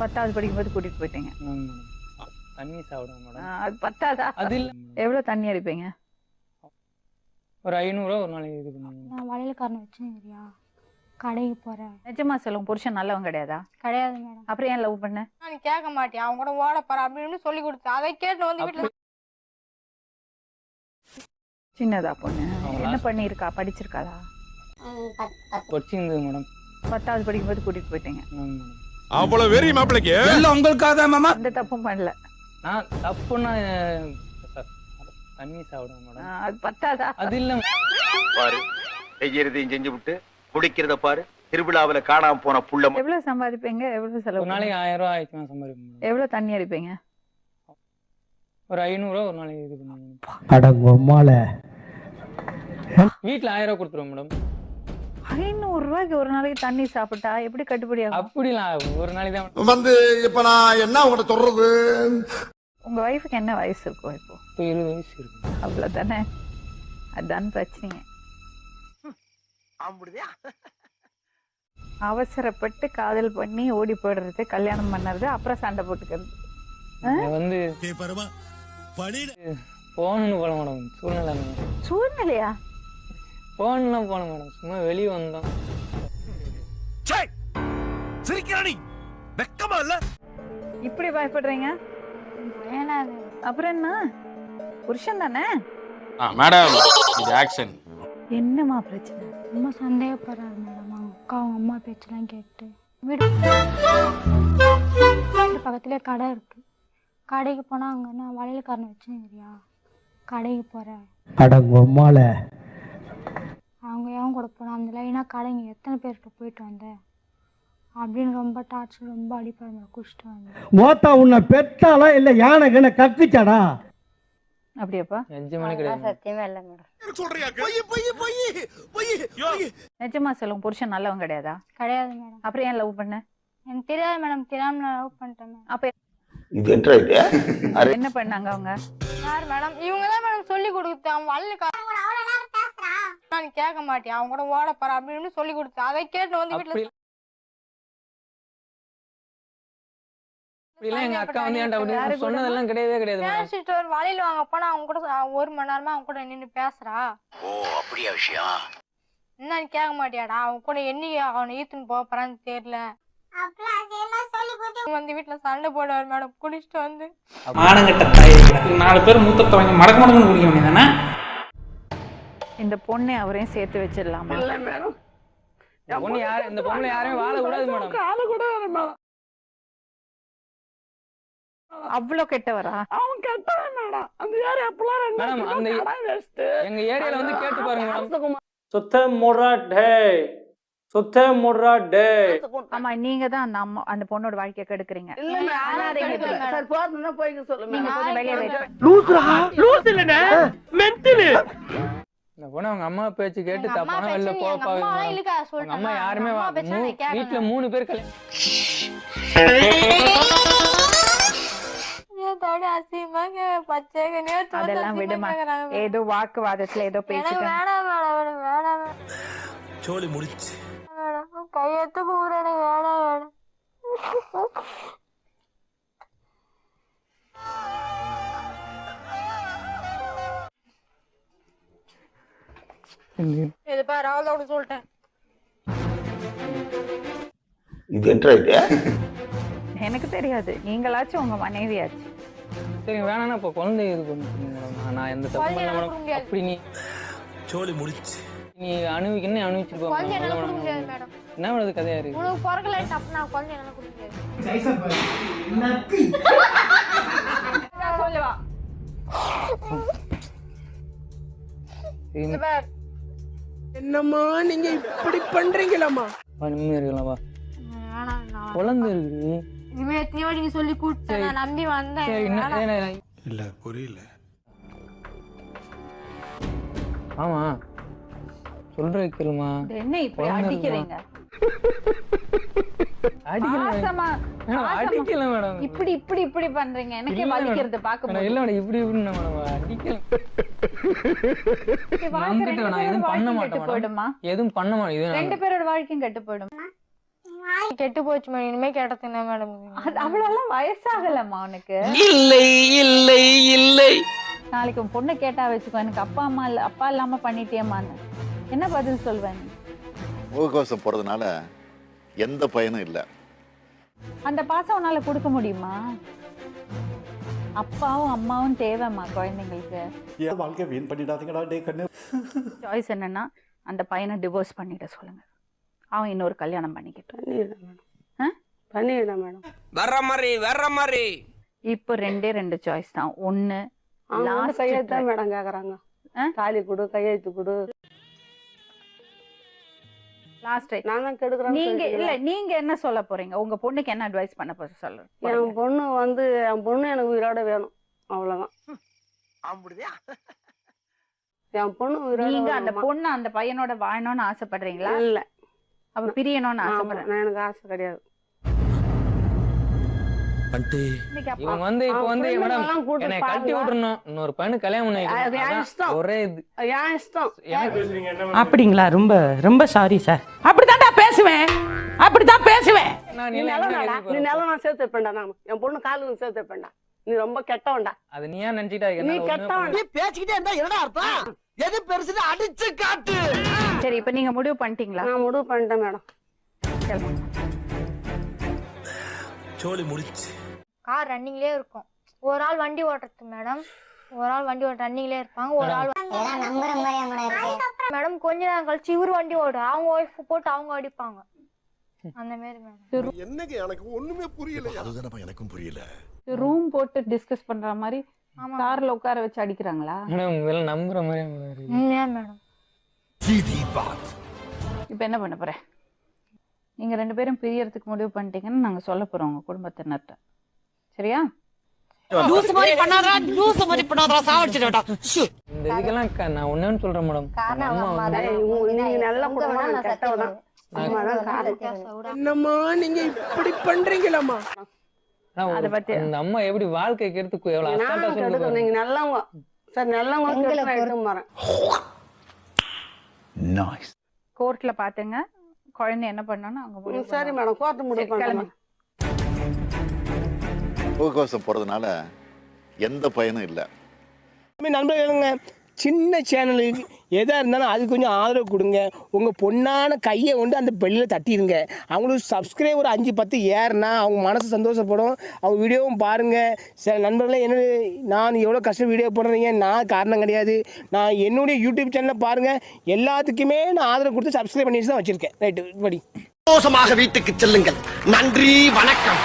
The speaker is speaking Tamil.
10வது படிக்கும்போது கூட்டிட்டு போயிட்டீங்க. ஆமாம் மேடம். தண்ணி சாப்பிடுவேன் மேடம். அது பத்தாதா? அது இல்லை எவ்வளவு தண்ணி அடிப்பீங்க? ஒரு 500 ஒரு நாளைக்கு இது பண்ணுவேன். நான் வளையல்காரனை வச்சுருக்கிறியா கடைக்கு போகிறேன். நிஜமா சொல்லுங்க, புருஷன் நல்லவன் கிடையாதா? கிடையாது மேடம். அப்புறம் ஏன் லவ் பண்ண? நீ கேட்க மாட்டியா அவங்க கூட ஓட போற அப்படின்னு சொல்லி கொடுத்து அதை கேட்டு வந்து வீட்டில் சின்னதா பொண்ணு அவங்களா? என்ன பண்ணியிருக்கா? படிச்சிருக்காளா? படிச்சிருந்தது மேடம். 10வது படிக்கும்போது கூட்டிட்டு போயிட்டீங்க. ஆமாம் மேடம். அவ்வளவு வெறி மாப்பிளைக்கு எல்லாம் உங்களுக்காக மாமா. எந்த தப்பும் பண்ணல. நான் தப்புன்னா தண்ணி சாப்பிடுவேன் மேடம். அது பத்தாதா? அது இல்லை பாரு, செய்யறதையும் செஞ்சு விட்டு குடிக்கிறத பாரு. திருவிழாவில காணாம போன புள்ள எவ்வளவு சம்பாதிப்பீங்க? எவ்வளவு செலவு ஒரு நாளைக்கு 1000 ரூபா ஆயிடுச்சு நான் சம்பாதிப்பேன் மேடம். எவ்வளவு தண்ணி அடிப்பீங்க? ஒரு 500 ஒரு நாளைக்கு இது பண்ணுவேன். அடங்கொம்மால வீட்டில் 1000 ரூபா கொடுத்துருவோம் மேடம். 500 ரூபாய்க்கு ஒரு நாளைக்கு தண்ணி சாப்பிட்டா எப்படி கட்டுப்படி ஆகும்? அப்படிலாம் ஒரு நாளைக்கு தான் வந்து இப்ப நான் என்ன உங்கள்கிட்ட சொல்றது? உங்க வைஃபுக்கு என்ன வயசு இருக்கும் இப்போ? இப்போ 20 வயசு இருக்கு. அவ்வளவுதானே? அதுதான் பிரச்சனைங்க. அவசரப்பட்டு காதல் பண்ணி ஓடி போயிடுறது, கல்யாணம் பண்ணுறது, அப்புறம் சண்டை போட்டுக்கிறது. இங்க வந்து போகணும்னு போல மேடம். சூழ்நிலை மேடம். சூழ்நிலையா? போகணும்லாம் போன மேடம். சும்மா வெளியே வந்தோம். சிரிக்கிறானி வெக்கமா இல்ல? இப்படி பயப்படுறீங்க? ஏனாது அப்புறம் என்ன? புருஷன் தானே. மேடம் இது ஆக்ஷன். என்னமா பிரச்சனை? ரொம்ப சந்தேகப்படுறாரு மேடம். அவங்க அக்கா அவங்க அம்மா பேச்செல்லாம் கேட்டு வீடு பக்கத்துலேயே கடை இருக்கு. கடைக்கு போனால் அங்கே நான் வளையல்காரனை வச்சுருக்கிறியா கடைக்கு போகிறேன். அடங்கொம்மால அவங்க எவன் கூட போனால் அந்த லைனாக கடைங்க எத்தனை பேர்கிட்ட போயிட்டு வந்தேன் அப்படின்னு ரொம்ப டார்ச்சர் ரொம்ப அடிப்பாரு மேடம். குடிச்சிட்டு வந்தேன். மோத்தா உன்னை பெத்தாலா இல்ல யானை கண்ண கத்துச்சாடா? அப்படியாப்பா? நிஜமான கிடையாது. சத்தியமே இல்லை மேடம். சொல்றியா? பொய் பொய் பொய் பொய். நிஜமா சொல்லுங்க, புருஷன் நல்லவன் கிடையாதா? கிடையாது மேடம். அப்புறம் ஏன் லவ் பண்ண? எனக்கு தெரியாது மேடம். தெரியாம நான் லவ் பண்ணிட்டேன் மேடம். அப்ப இது என்ன பண்ணாங்க அவங்க? யார் மேடம்? இவங்க தான் மேடம் சொல்லி கொடுத்து அவன் வளையல்காரன் நீ கேட்க மாட்டியா அவங்க கூட ஓட போற அப்படின்னு சொல்லி கொடுத்து அதை கேட்டு வந்து வீட்டில் அப்படிலாம் எங்க அக்கா வந்து ஏன்டா அப்படி சொன்னதெல்லாம் கிடையவே கிடையாது மேடம். பேசிட்டு ஒரு வளையல் வாங்க போனா அவங்க கூட 1 மணி நேரமா அவங்க கூட நின்று பேசுறா. ஓ அப்படியா விஷயம்? என்ன நீ கேட்க மாட்டியாடா அவங்க கூட என்னைக்கு அவனை ஈத்துன்னு போக போறான்னு தெரியல வந்து வீட்டுல சண்டை போடுவார் மேடம். குடிச்சிட்டு வந்து ஆனங்கட்ட தாய் 4 பேர் மூத்தத்தை வாங்கி மடக்கு மடக்குன்னு குடிக்க வேண்டியதானே? இந்த பொண்ணை அவரையும் சேர்த்து வச்சிடலாமா? இந்த பொண்ணு யாரையும் வாழ கூடாது மேடம். அவ்வளோ கெட்டவரா? மேடம் அந்த எங்க ஏரியால வந்து கேட்டு பாருங்க மேடம். சுத்த முறா டே சுத்த முறா டே. ஆமா, நீங்க தான் அந்த அம்மா அந்த பொண்ணோட வாழ்க்கையை கெடுக்குறீங்க. இந்த பொண்ணு அவங்க அம்மா பேச்சு கேட்டு தப்பான வெளில போப்பாங்க. அவங்க அம்மா யாருமே வீட்டுல 3 பேர் கல்யாணம். அதெல்லாம் விடுமா, ஏதோ வாக்குவாதத்துல ஏதோ பேசிட்டு சோலி முடிச்சு கையெழுத்து கூறேன் வேணாம் வேணும். இது பாரு அவளோட சொல்லிட்டேன். இது என்ன இது? எனக்கு தெரியாது, நீங்களாச்சும் உங்க மனைவியாச்சு. சரி வேணாம். இப்போ குழந்தை இது பண்ணுங்க மேடம். நான் எந்த தப்பு பண்ணல மேடம். அப்படி நீ சோலி முடிச்சு நீ அனுபவிக்கணும் அனுபவிச்சிருக்கோம். என்ன பண்ணுறது கதையா இருக்கு? உனக்கு பிறக்கல தப்பு நான் குழந்தை என்ன கொடுக்க சொல்லுவா. என்னம்மா நீங்க இப்படி பண்றீங்களாமா? நிம்மதி இருக்கலாமா? குழந்தை இருக்குது. இனிமே எத்தனையோ நீங்க சொல்லி கூப்பிட்டு நான் நம்பி வந்தேன். இல்ல புரியல. ஆமா சொல்ற கேளுமா. என்ன இப்படி அடிக்கிறீங்க? அடிக்கல மேடம். இப்படி இப்படி இப்படி பண்றீங்க, எனக்கே வலிக்கிறது பாக்கும்போது. இல்ல மேடம், இப்படி இப்படி மேடம் அடிக்கல. எதுவும் பண்ண மாட்டேன். போயிடுமா? எதுவும் பண்ண மாட்டேன். 2 பேரோட வாழ்க்கையும் கெட்டு போயிடும். கெட்டு போச்சு மேடம், இனிமே கேட்டதுன்னா மேடம். அவ்வளோலாம் வயசாகலம்மா உனக்கு. இல்லை இல்லை இல்லை. நாளைக்கு உன் பொண்ணு கேட்டா வச்சுக்கோ, எனக்கு அப்பா இல்லாம பண்ணிட்டேமான்னு என்ன பதில் சொல்வேன்? முகக்கவசம் போடுறதுனால எந்த பயனும் இல்லை. அந்த பாசம் உன்னால கொடுக்க முடியுமா? அப்பாவும் அம்மாவும் தேவைம்மா குழந்தைங்களுக்கு. வாழ்க்கை வீண் பண்ணிடாதீங்கடா டே கண்ணு. சாய்ஸ் என்னன்னா அந்த பையனை டிவோர்ஸ் பண்ணிட சொல்லுங்க, அவன் இன்னொரு கல்யாணம் பண்ணிக்கிட்டான். பண்ணிடுறேன் மேடம். வர்ற மாதிரி இப்போ 2 சாய்ஸ் தான். ஒண்ணு கையெழுத்து தான் மேடம் கேக்குறாங்க, தாலி கொடு கையெழுத்து கொடு. லாஸ்ட் நான் தான் கெடுக்குறேன். நீங்க என்ன சொல்ல போறீங்க? உங்க பொண்ணுக்கு என்ன அட்வைஸ் பண்ண போற சொல்லுங்க. என் பொண்ணு எனக்கு உயிரோட வேணும், அவ்வளவுதான். என் பொண்ணு உயிரோட. நீங்க அந்த பொண்ணு அந்த பையனோட வாழணும்னு ஆசைப்படுறீங்களா? இல்ல, அவ பிரியணும்னு ஆசைப்படுறேன். எனக்கு ஆசை கிடையாது. இவங்க வந்து இப்போ வந்து மேடம் என்னை கட்டி விட்டுறணும், இன்னொரு பையனுக்கு கல்யாணம் பண்ணி ஒரே இது என் இஷ்டம். அப்படிங்களா? ரொம்ப ரொம்ப சாரி சார். அப்படித்தான்டா பேசுவேன், அப்படித்தான் பேசுவேன். நீ நிலம் நான் சேர்த்து வைப்பேன்டா. நான் என் பொண்ணு காலுக்கு சேர்த்து வைப்பேன்டா. நீ ரொம்ப கெட்டவன்டா. அது நீ ஏன் நினைச்சிட்டா? நீ கெட்டவன். நீ பேசிக்கிட்டே இருந்தா என்னடா அர்த்தம்? எது பெருசுன்னு அடிச்சு காட்டு. சரி, இப்ப நீங்க முடிவு பண்ணிட்டீங்களா? நான் முடிவு பண்ணிட்டேன் மேடம். சோலி முடிச்சு. கார் ரன்னிங்லயே இருக்கும். ஒரு ஆள் வண்டி ஓட்டுறது மேடம், ஒரு ஆள் வண்டி ஓட்ட ரன்னிங்லயே இருப்பாங்க. ஒரு ஆள் மேடம் கொஞ்ச நேரம் கழிச்சு இவரு வண்டி ஓடு, அவங்க ஒய்ஃப் போட்டு அவங்க அடிப்பாங்க. அந்த மாதிரி மேடம். என்னங்க எனக்கு ஒண்ணுமே புரியல. அதுதானப்பா எனக்கும் புரியல. ரூம் போட்டு டிஸ்கஸ் பண்ற மாதிரி கார்ல உட்கார வச்சு அடிக்கிறாங்களா? மேடம் இதெல்லாம் நம்புற மாதிரி மேடம். இப்ப என்ன பண்ண போற? நீங்க 2 பேரும் பிரியறதுக்கு முடிவு பண்ணிட்டீங்கன்னு நாங்க சொல்ல போறோம் உங்க குடும்பத்தினர்கிட்ட. சரியா? லூஸ் மாதிரி பண்ணாதடா, லூஸ் மாதிரி பண்ணாதடா, சாவடிச்சிடடா. இந்த இதுக்கெல்லாம் நான் ஒண்ணேன்னு சொல்றேன் மேடம். நீங்க நல்ல குடும்பம், நான் கெட்டவதான். என்னம்மா நீங்க இப்படி பண்றீங்களாமா? இந்த அம்மா எப்படி வாழ்க்கைக்கு எடுத்து எவ்வளவு அசால்ட்டா சொல்லுங்க. நீங்க நல்லவங்க சார், நல்லவங்க எடுத்து வரேன். நைஸ். கோர்ட்ல பாத்துங்க குழந்தை என்ன பண்ணனும் அவங்க. சரி மேடம், கோர்ட் முடிவு பண்ணுங்க. முகக்கவசம் போடுறதுனால எந்த பயனும் இல்லை. நண்பர்களுங்க, சின்ன சேனலுக்கு எதாக இருந்தாலும் அது கொஞ்சம் ஆதரவு கொடுங்க. உங்கள் பொண்ணான கையை கொண்டு அந்த பெல்லில் தட்டிடுங்க. அவங்களுக்கு சப்ஸ்கிரைபர் 5-10 ஏறுனா அவங்க மனசு சந்தோஷப்படும். அவங்க வீடியோவும் பாருங்கள். சில நண்பர்களே என்ன, நான் எவ்வளோ கஷ்டம் வீடியோ போடுறீங்க, நான் காரணம் கிடையாது. நான் என்னுடைய யூடியூப் சேனலில் பாருங்கள், எல்லாத்துக்குமே நான் ஆதரவு கொடுத்து சப்ஸ்கிரைப் பண்ணிட்டு தான் வச்சுருக்கேன். ரைட்டு, படி. சந்தோஷமாக வீட்டுக்கு செல்லுங்கள். நன்றி, வணக்கம்.